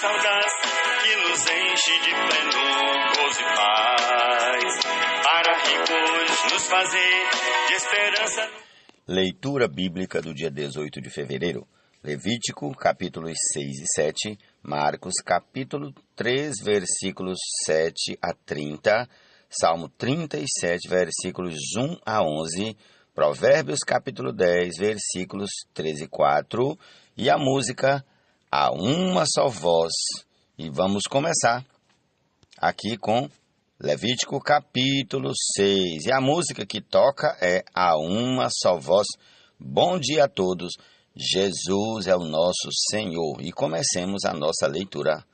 audaz que nos enche de pleno gozo e paz, para ricos nos fazer de esperança. Leitura bíblica do dia 18 de fevereiro. Levítico, capítulos 6 e 7, Marcos, capítulo 3, versículos 7 a 30, Salmo 37, versículos 1 a 11, Provérbios, capítulo 10, versículos 13 e 4, e a música A Uma Só Voz. E vamos começar aqui com Levítico, capítulo 6. E a música que toca é A Uma Só Voz. Bom dia a todos. Jesus é o nosso Senhor. E comecemos a nossa leitura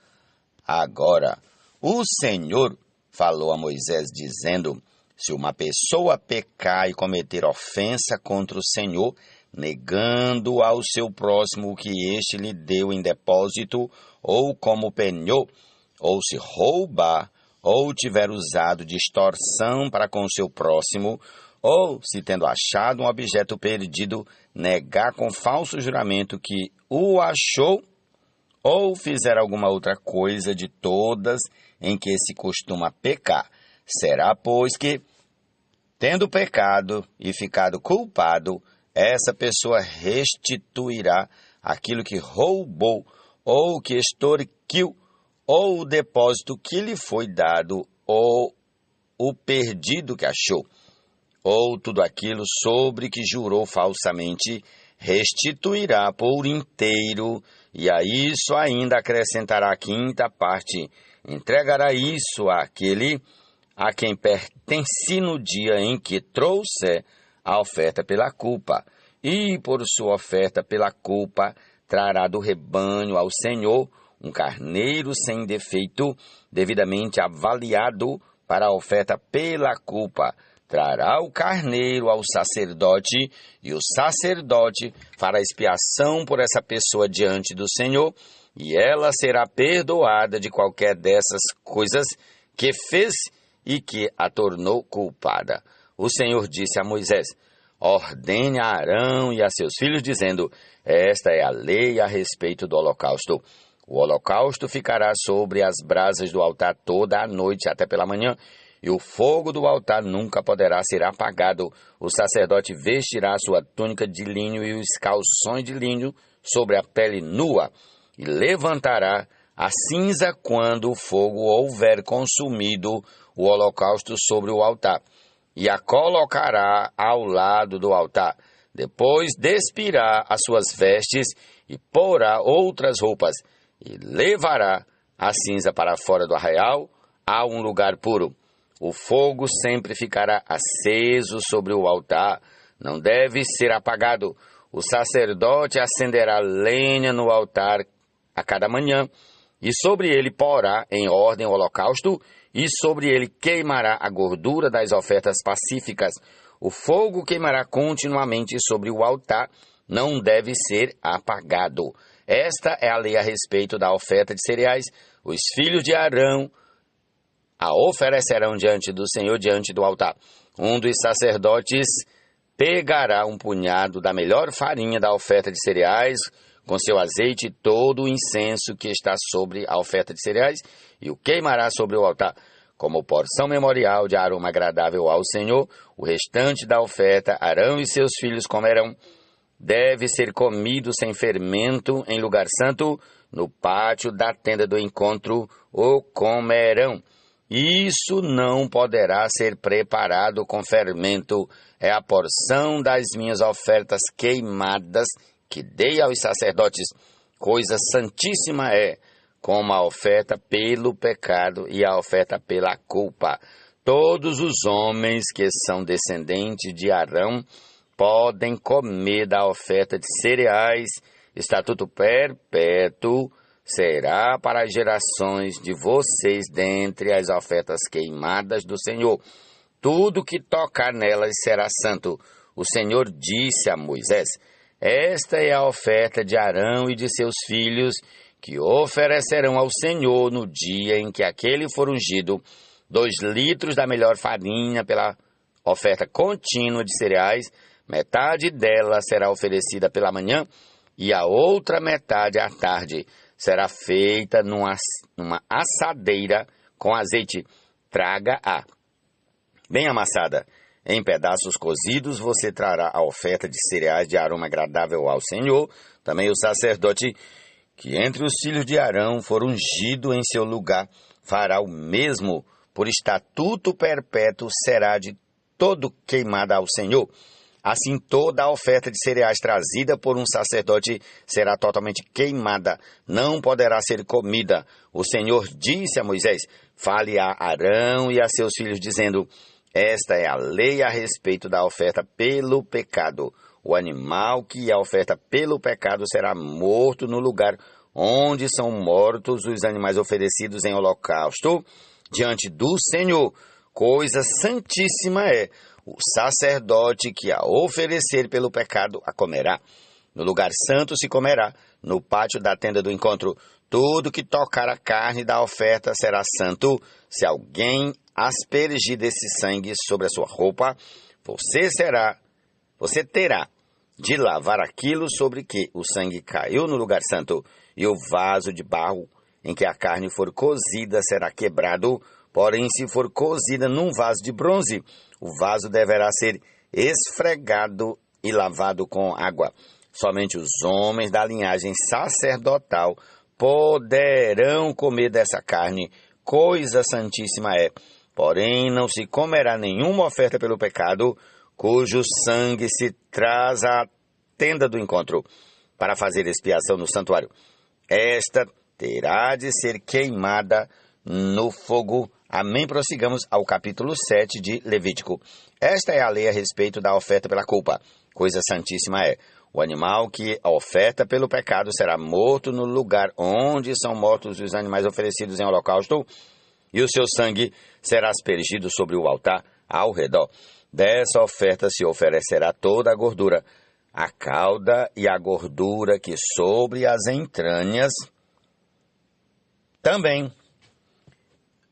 agora. O Senhor falou a Moisés dizendo: se uma pessoa pecar e cometer ofensa contra o Senhor, negando ao seu próximo o que este lhe deu em depósito ou como penhor, ou se roubar, ou tiver usado de extorsão para com o seu próximo, ou, se tendo achado um objeto perdido, negar com falso juramento que o achou, ou fizer alguma outra coisa de todas em que se costuma pecar. Será, pois, que, tendo pecado e ficado culpado, essa pessoa restituirá aquilo que roubou, ou que extorquiu, ou o depósito que lhe foi dado, ou o perdido que achou, ou tudo aquilo sobre que jurou falsamente, restituirá por inteiro, e a isso ainda acrescentará a quinta parte, entregará isso àquele a quem pertence no dia em que trouxer a oferta pela culpa, e por sua oferta pela culpa trará do rebanho ao Senhor um carneiro sem defeito, devidamente avaliado para a oferta pela culpa. Trará o carneiro ao sacerdote, e o sacerdote fará expiação por essa pessoa diante do Senhor, e ela será perdoada de qualquer dessas coisas que fez e que a tornou culpada. O Senhor disse a Moisés: ordene a Arão e a seus filhos, dizendo: esta é a lei a respeito do holocausto. O holocausto ficará sobre as brasas do altar toda a noite até pela manhã, e o fogo do altar nunca poderá ser apagado. O sacerdote vestirá sua túnica de linho e os calções de linho sobre a pele nua, e levantará a cinza quando o fogo houver consumido o holocausto sobre o altar, e a colocará ao lado do altar. Depois despirá as suas vestes e porá outras roupas, e levará a cinza para fora do arraial a um lugar puro. O fogo sempre ficará aceso sobre o altar, não deve ser apagado. O sacerdote acenderá lenha no altar a cada manhã, e sobre ele porá em ordem o holocausto, e sobre ele queimará a gordura das ofertas pacíficas. O fogo queimará continuamente sobre o altar, não deve ser apagado. Esta é a lei a respeito da oferta de cereais. Os filhos de Arão a oferecerão diante do Senhor, diante do altar. Um dos sacerdotes pegará um punhado da melhor farinha da oferta de cereais, com seu azeite e todo o incenso que está sobre a oferta de cereais, e o queimará sobre o altar, como porção memorial de aroma agradável ao Senhor. O restante da oferta Arão e seus filhos comerão. Deve ser comido sem fermento em lugar santo, no pátio da tenda do encontro o comerão. Isso não poderá ser preparado com fermento. É a porção das minhas ofertas queimadas que dei aos sacerdotes. Coisa santíssima é, como a oferta pelo pecado e a oferta pela culpa. Todos os homens que são descendentes de Arão podem comer da oferta de cereais. Estatuto perpétuo será para as gerações de vocês dentre as ofertas queimadas do Senhor. Tudo que tocar nelas será santo. O Senhor disse a Moisés: esta é a oferta de Arão e de seus filhos, que oferecerão ao Senhor no dia em que aquele for ungido: 2 litros da melhor farinha pela oferta contínua de cereais. Metade dela será oferecida pela manhã, e a outra metade à tarde. será feita numa assadeira com azeite. Traga-a bem amassada. Em pedaços cozidos você trará a oferta de cereais de aroma agradável ao Senhor. Também o sacerdote que entre os filhos de Arão for ungido em seu lugar fará o mesmo. Por estatuto perpétuo será de todo queimada ao Senhor. Assim toda a oferta de cereais trazida por um sacerdote será totalmente queimada, não poderá ser comida. O Senhor disse a Moisés: fale a Arão e a seus filhos, dizendo: esta é a lei a respeito da oferta pelo pecado. O animal que é oferta pelo pecado será morto no lugar onde são mortos os animais oferecidos em holocausto diante do Senhor. Coisa santíssima é. O sacerdote que a oferecer pelo pecado a comerá. No lugar santo se comerá, no pátio da tenda do encontro. Tudo que tocar a carne da oferta será santo. Se alguém aspergir desse sangue sobre a sua roupa, você terá de lavar aquilo sobre que o sangue caiu no lugar santo, e o vaso de barro em que a carne for cozida será quebrado. Porém, se for cozida num vaso de bronze, o vaso deverá ser esfregado e lavado com água. Somente os homens da linhagem sacerdotal poderão comer dessa carne. Coisa santíssima é. Porém, não se comerá nenhuma oferta pelo pecado, cujo sangue se traz à tenda do encontro, para fazer expiação no santuário. Esta terá de ser queimada no fogo. Amém. Prossigamos ao capítulo 7 de Levítico. Esta é a lei a respeito da oferta pela culpa. Coisa santíssima é. O animal que a oferta pelo pecado será morto no lugar onde são mortos os animais oferecidos em holocausto, e o seu sangue será aspergido sobre o altar ao redor. Dessa oferta se oferecerá toda a gordura, a cauda e a gordura que sobre as entranhas também.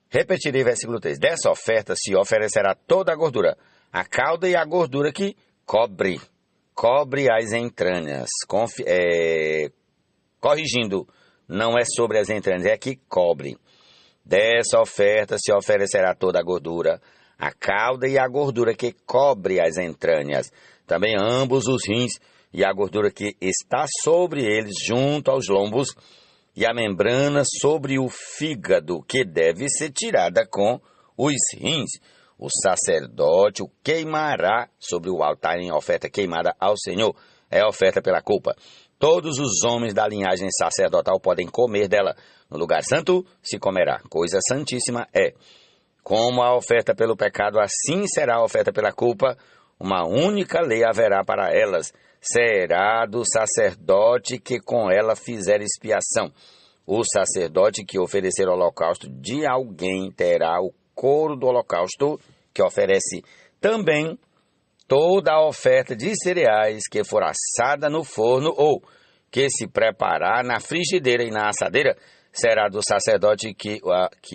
Repetirei versículo 3. Dessa oferta se oferecerá toda a gordura, a cauda e a gordura que cobre as entranhas. Corrigindo, não é sobre as entranhas, é que cobre. Dessa oferta se oferecerá toda a gordura, a cauda e a gordura que cobre as entranhas, também ambos os rins e a gordura que está sobre eles junto aos lombos, e a membrana sobre o fígado, que deve ser tirada com os rins. O sacerdote o queimará sobre o altar em oferta queimada ao Senhor. É oferta pela culpa. Todos os homens da linhagem sacerdotal podem comer dela. No lugar santo se comerá. Coisa santíssima é. Como a oferta pelo pecado, assim será a oferta pela culpa. Uma única lei haverá para elas. Será do sacerdote que com ela fizer expiação. O sacerdote que oferecer holocausto de alguém terá o couro do holocausto que oferece. Também toda a oferta de cereais que for assada no forno ou que se preparar na frigideira e na assadeira será do sacerdote que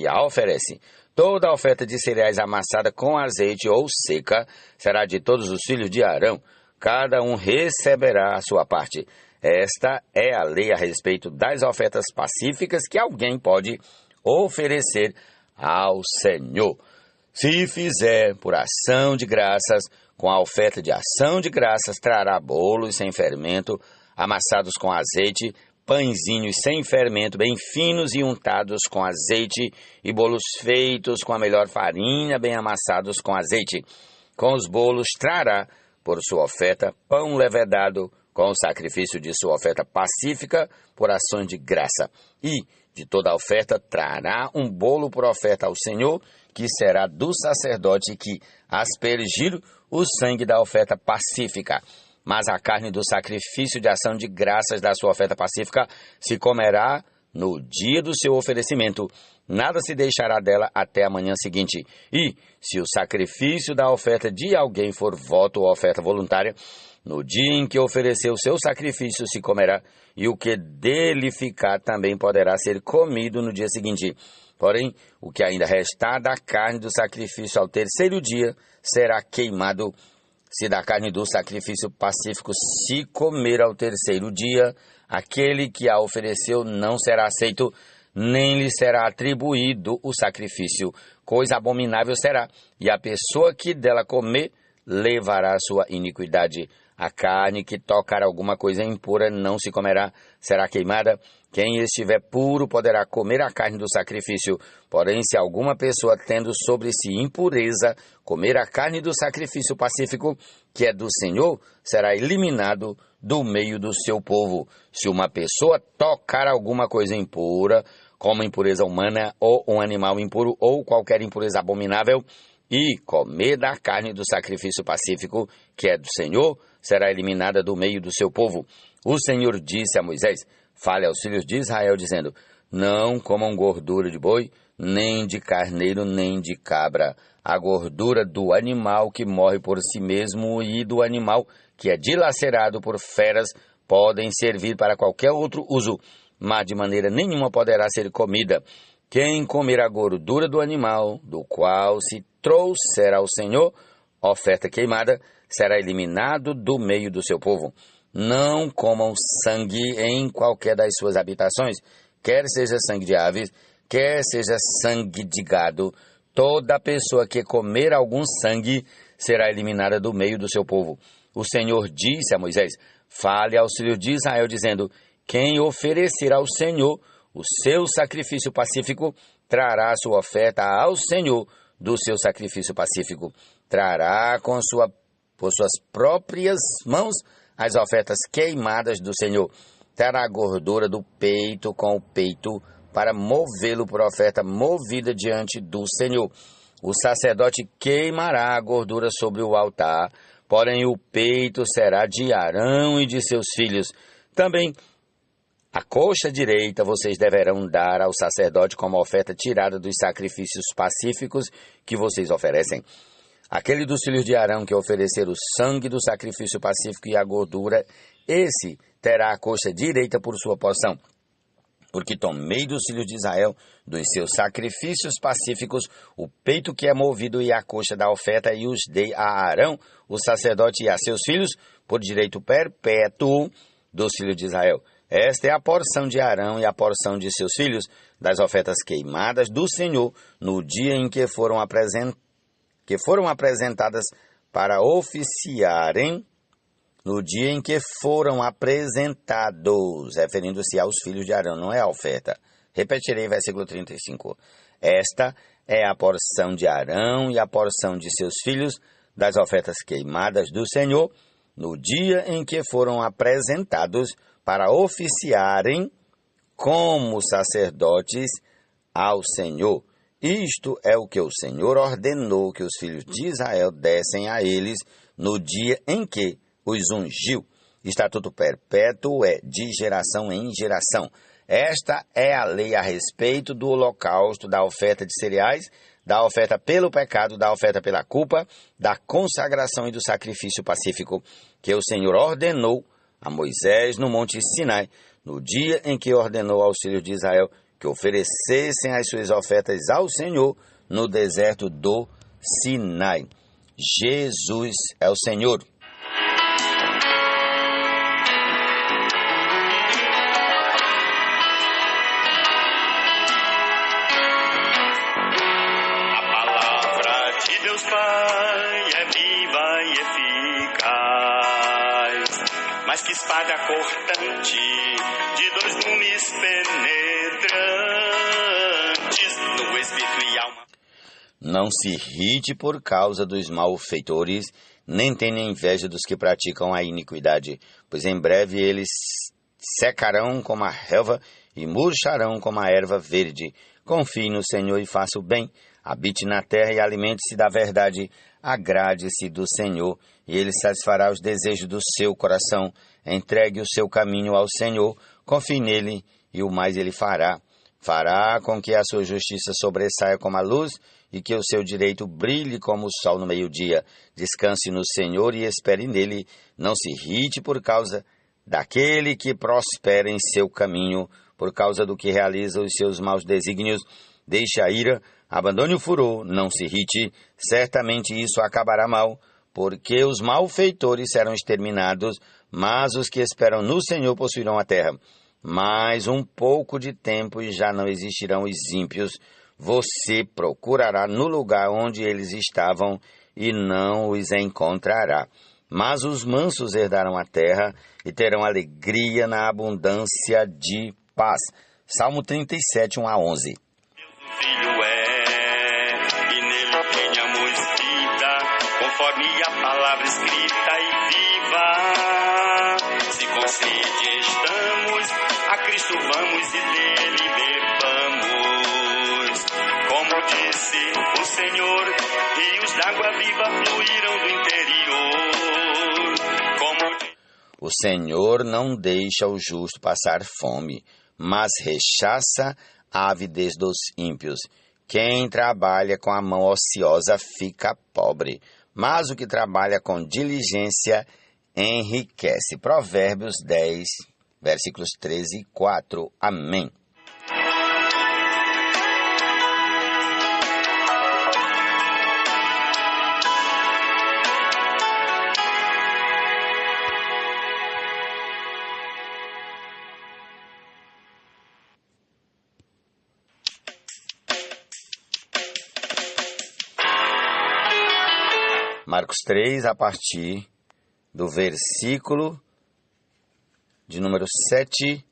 a oferece. Toda a oferta de cereais amassada com azeite ou seca será de todos os filhos de Arão. Cada um receberá a sua parte. Esta é a lei a respeito das ofertas pacíficas que alguém pode oferecer ao Senhor. Se fizer por ação de graças, com a oferta de ação de graças, trará bolos sem fermento, amassados com azeite, pãezinhos sem fermento, bem finos e untados com azeite, e bolos feitos com a melhor farinha, bem amassados com azeite. Com os bolos trará, por sua oferta, pão levedado, com o sacrifício de sua oferta pacífica, por ações de graça. E de toda a oferta trará um bolo por oferta ao Senhor, que será do sacerdote que aspergir o sangue da oferta pacífica. Mas a carne do sacrifício de ação de graças da sua oferta pacífica se comerá no dia do seu oferecimento. Nada se deixará dela até a manhã seguinte. E, se o sacrifício da oferta de alguém for voto ou oferta voluntária, no dia em que ofereceu o seu sacrifício se comerá, e o que dele ficar também poderá ser comido no dia seguinte. Porém, o que ainda restar da carne do sacrifício ao terceiro dia será queimado. Se da carne do sacrifício pacífico se comer ao terceiro dia, aquele que a ofereceu não será aceito, nem lhe será atribuído o sacrifício. Coisa abominável será, e a pessoa que dela comer levará a sua iniquidade. A carne que tocar alguma coisa impura não se comerá, será queimada. Quem estiver puro poderá comer a carne do sacrifício. Porém, se alguma pessoa tendo sobre si impureza comer a carne do sacrifício pacífico, que é do Senhor, será eliminado do meio do seu povo. Se uma pessoa tocar alguma coisa impura, como impureza humana ou um animal impuro ou qualquer impureza abominável, e comer da carne do sacrifício pacífico, que é do Senhor, será eliminada do meio do seu povo. O Senhor disse a Moisés: fale aos filhos de Israel, dizendo: não comam gordura de boi, nem de carneiro, nem de cabra. A gordura do animal que morre por si mesmo e do animal que é dilacerado por feras podem servir para qualquer outro uso, mas de maneira nenhuma poderá ser comida. Quem comer a gordura do animal, do qual se trouxer ao Senhor oferta queimada, será eliminado do meio do seu povo. Não comam sangue em qualquer das suas habitações, quer seja sangue de aves, quer seja sangue de gado. Toda pessoa que comer algum sangue será eliminada do meio do seu povo. O Senhor disse a Moisés: fale aos filhos de Israel, dizendo: quem oferecer ao Senhor o seu sacrifício pacífico, trará sua oferta ao Senhor do seu sacrifício pacífico. Trará por suas próprias mãos as ofertas queimadas do Senhor. Trará a gordura do peito com o peito, para movê-lo por oferta movida diante do Senhor. O sacerdote queimará a gordura sobre o altar, porém o peito será de Arão e de seus filhos. Também a coxa direita vocês deverão dar ao sacerdote como oferta tirada dos sacrifícios pacíficos que vocês oferecem. Aquele dos filhos de Arão que oferecer o sangue do sacrifício pacífico e a gordura, esse terá a coxa direita por sua porção. Porque tomei dos filhos de Israel, dos seus sacrifícios pacíficos, o peito que é movido e a coxa da oferta, e os dei a Arão, o sacerdote, e a seus filhos, por direito perpétuo dos filhos de Israel. Esta é a porção de Arão e a porção de seus filhos, das ofertas queimadas do Senhor, no dia em que foram apresentadas para oficiarem, no dia em que foram apresentados, referindo-se aos filhos de Arão, não é a oferta. Repetirei versículo 35. Esta é a porção de Arão e a porção de seus filhos, das ofertas queimadas do Senhor, no dia em que foram apresentados para oficiarem como sacerdotes ao Senhor. Isto é o que o Senhor ordenou que os filhos de Israel dessem a eles no dia em que os ungiu. Estatuto perpétuo é de geração em geração. Esta é a lei a respeito do holocausto, da oferta de cereais, da oferta pelo pecado, da oferta pela culpa, da consagração e do sacrifício pacífico, que o Senhor ordenou a Moisés no monte Sinai, no dia em que ordenou aos filhos de Israel que oferecessem as suas ofertas ao Senhor no deserto do Sinai. Jesus é o Senhor. Deus Pai é viva e eficaz, mas que espada cortante de dois gumes penetrantes no espírito e alma. Não se irrite por causa dos malfeitores, nem tenha inveja dos que praticam a iniquidade, pois em breve eles secarão como a relva e murcharão como a erva verde. Confie no Senhor e faça o bem. Habite na terra e alimente-se da verdade. Agrade-se do Senhor, e Ele satisfará os desejos do seu coração. Entregue o seu caminho ao Senhor, confie nele, e o mais Ele fará. Fará com que a sua justiça sobressaia como a luz, e que o seu direito brilhe como o sol no meio-dia. Descanse no Senhor e espere nele. Não se irrite por causa daquele que prospera em seu caminho, por causa do que realiza os seus maus desígnios. Deixe a ira, abandone o furor, não se irrite, certamente isso acabará mal, porque os malfeitores serão exterminados, mas os que esperam no Senhor possuirão a terra. Mais um pouco de tempo e já não existirão os ímpios. Você procurará no lugar onde eles estavam e não os encontrará. Mas os mansos herdarão a terra e terão alegria na abundância de paz. Salmo 37, 1 a 11. Filho e nele tenhamos vida, conforme a palavra escrita e viva. Se com sede estamos, a Cristo vamos e dele bebamos. Como disse o Senhor, rios d'água viva fluirão do interior. O Senhor não deixa o justo passar fome, mas rechaça a avidez dos ímpios. Quem trabalha com a mão ociosa fica pobre, mas o que trabalha com diligência enriquece. Provérbios 10, versículos 13 e 4. Amém. Marcos 3, a partir do versículo de número 7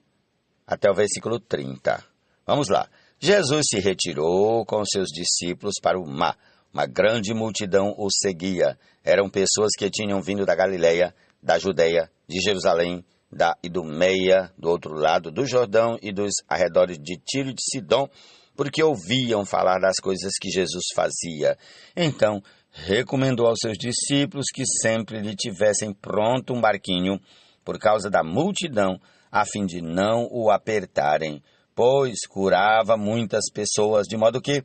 até o versículo 30. Vamos lá. Jesus se retirou com seus discípulos para o mar. Uma grande multidão o seguia. Eram pessoas que tinham vindo da Galileia, da Judeia, de Jerusalém, da Idumeia, do outro lado do Jordão e dos arredores de Tiro e de Sidom, porque ouviam falar das coisas que Jesus fazia. Então, recomendou aos seus discípulos que sempre lhe tivessem pronto um barquinho, por causa da multidão, a fim de não o apertarem, pois curava muitas pessoas, de modo que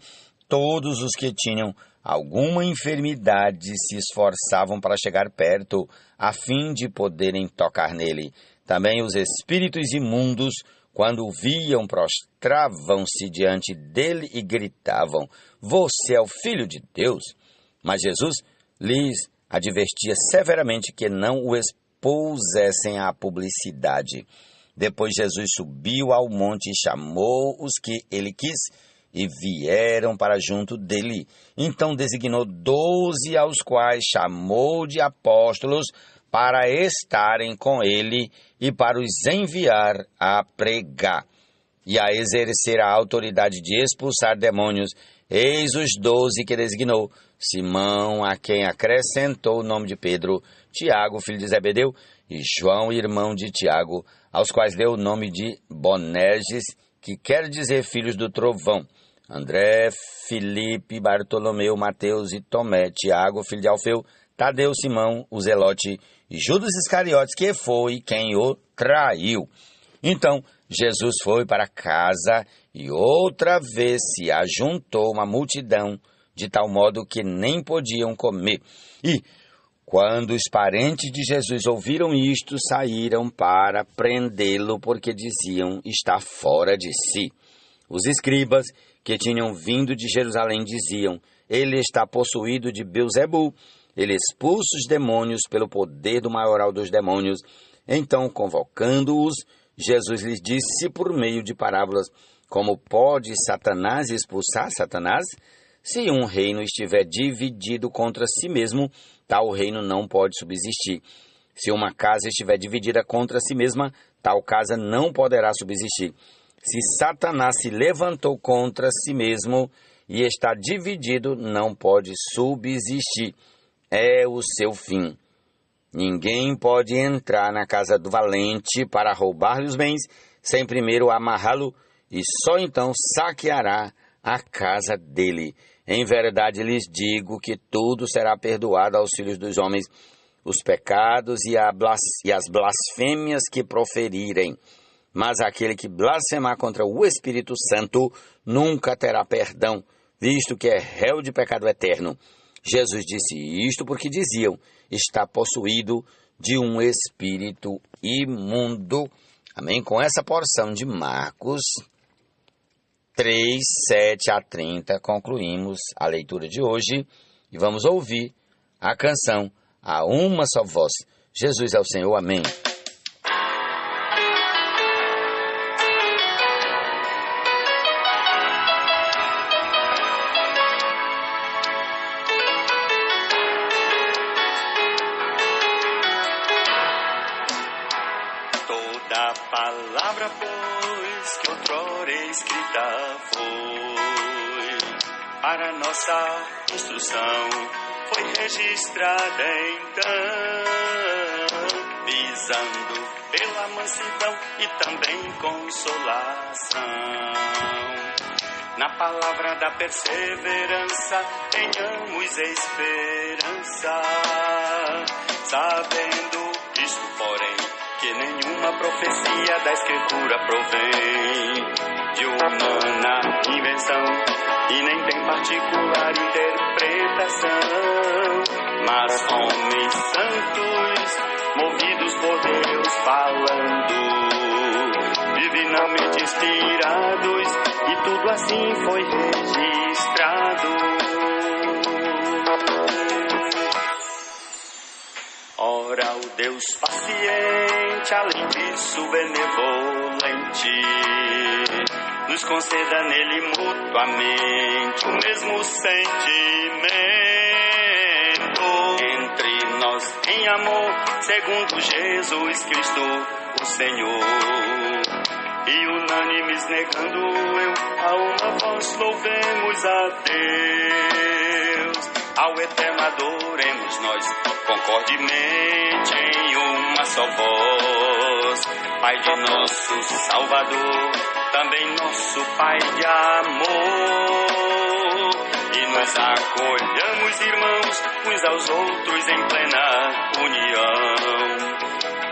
todos os que tinham alguma enfermidade se esforçavam para chegar perto, a fim de poderem tocar nele. Também os espíritos imundos, quando o viam, prostravam-se diante dele e gritavam: "Você é o Filho de Deus!" Mas Jesus lhes advertia severamente que não o expusessem à publicidade. Depois Jesus subiu ao monte e chamou os que ele quis, e vieram para junto dele. Então designou 12, aos quais chamou de apóstolos, para estarem com ele e para os enviar a pregar e a exercer a autoridade de expulsar demônios. Eis os 12 que designou: Simão, a quem acrescentou o nome de Pedro, Tiago, filho de Zebedeu, e João, irmão de Tiago, aos quais deu o nome de Boanerges, que quer dizer filhos do trovão, André, Filipe, Bartolomeu, Mateus e Tomé, Tiago, filho de Alfeu, Tadeu, Simão, o Zelote, e Judas Iscariotes, que foi quem o traiu. Então Jesus foi para casa e outra vez se ajuntou uma multidão, de tal modo que nem podiam comer. E, quando os parentes de Jesus ouviram isto, saíram para prendê-lo, porque diziam: está fora de si. Os escribas, que tinham vindo de Jerusalém, diziam: ele está possuído de Belzebu, ele expulsa os demônios pelo poder do maioral dos demônios. Então, convocando-os, Jesus lhes disse por meio de parábolas: como pode Satanás expulsar Satanás? Se um reino estiver dividido contra si mesmo, tal reino não pode subsistir. Se uma casa estiver dividida contra si mesma, tal casa não poderá subsistir. Se Satanás se levantou contra si mesmo e está dividido, não pode subsistir. É o seu fim. Ninguém pode entrar na casa do valente para roubar-lhe os bens, sem primeiro amarrá-lo, e só então saqueará a casa dele. Em verdade lhes digo que tudo será perdoado aos filhos dos homens, os pecados e as blasfêmias que proferirem. Mas aquele que blasfemar contra o Espírito Santo nunca terá perdão, visto que é réu de pecado eterno. Jesus disse isto porque diziam: está possuído de um espírito imundo. Amém? Com essa porção de Marcos 3, 7 a 30, concluímos a leitura de hoje e vamos ouvir a canção A Uma Só Voz. Jesus é o Senhor, amém. Toda palavra, pois, que outrora escrita foi, para nossa instrução, foi registrada então, visando pela mansidão e também consolação. Na palavra da perseverança, tenhamos esperança, sabendo isto, porém, que nenhuma profecia da Escritura provém de humana invenção e nem tem particular interpretação, mas homens santos, movidos por Deus falando, divinamente inspirados, e tudo assim foi registrado. Ora, o Deus paciente, além disso benevolente, nos conceda nele mutuamente o mesmo sentimento entre nós em amor, segundo Jesus Cristo, o Senhor. E unânimes negando eu, a uma voz louvemos a Deus, ao Eterno adoremos nós, concordemente em uma só voz. Pai de nosso Salvador, também nosso Pai de amor, e nós acolhamos, irmãos, uns aos outros em plena união,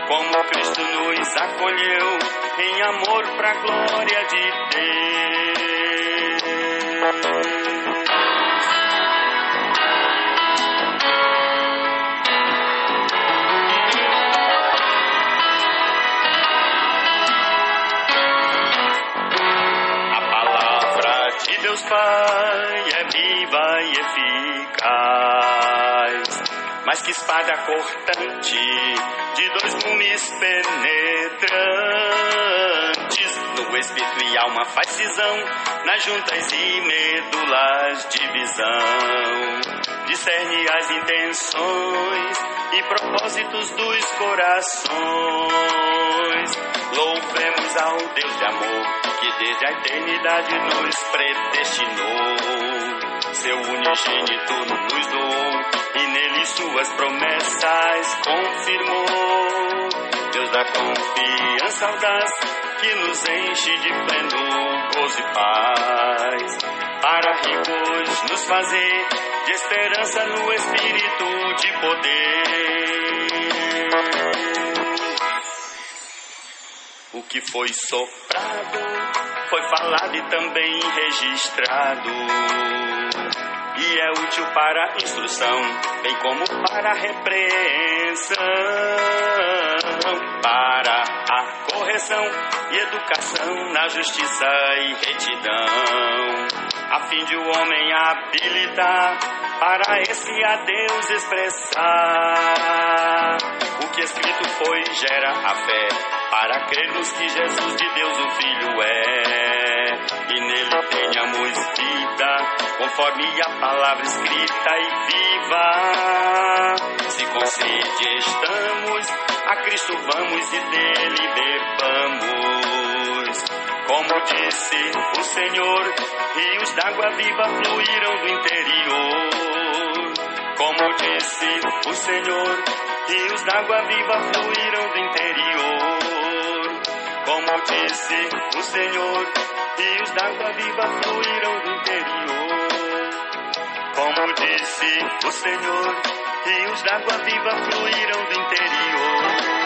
como Cristo nos acolheu em amor pra glória de Deus. Deus Pai é viva e eficaz, mais que espada cortante de 2 gumes penetrantes, no espírito e alma faz cisão, nas juntas e medulas divisão, discerne as intenções e propósitos dos corações. Louvemos ao Deus de amor, que desde a eternidade nos predestinou, seu unigênito nos doou, e nele suas promessas confirmou. Deus da confiança audaz, que nos enche de pleno gozo e paz, para ricos nos fazer de esperança no espírito de poder. O que foi soprado, foi falado e também registrado, e é útil para instrução, bem como para repreensão, para a correção e educação na justiça e retidão, a fim de o homem habilitar para esse a Deus expressar. O que escrito foi gera a fé, para crermos que Jesus de Deus o Filho é, e nele tenhamos vida, conforme a palavra escrita e viva. Se com sede estamos, a Cristo vamos e dele bebamos. Como disse o Senhor, rios d'água viva fluíram do interior. Como disse o Senhor, rios d'água viva fluíram do interior. Como disse o Senhor, rios d'água viva fluíram do interior. Como disse o Senhor, rios d'água viva fluíram do interior.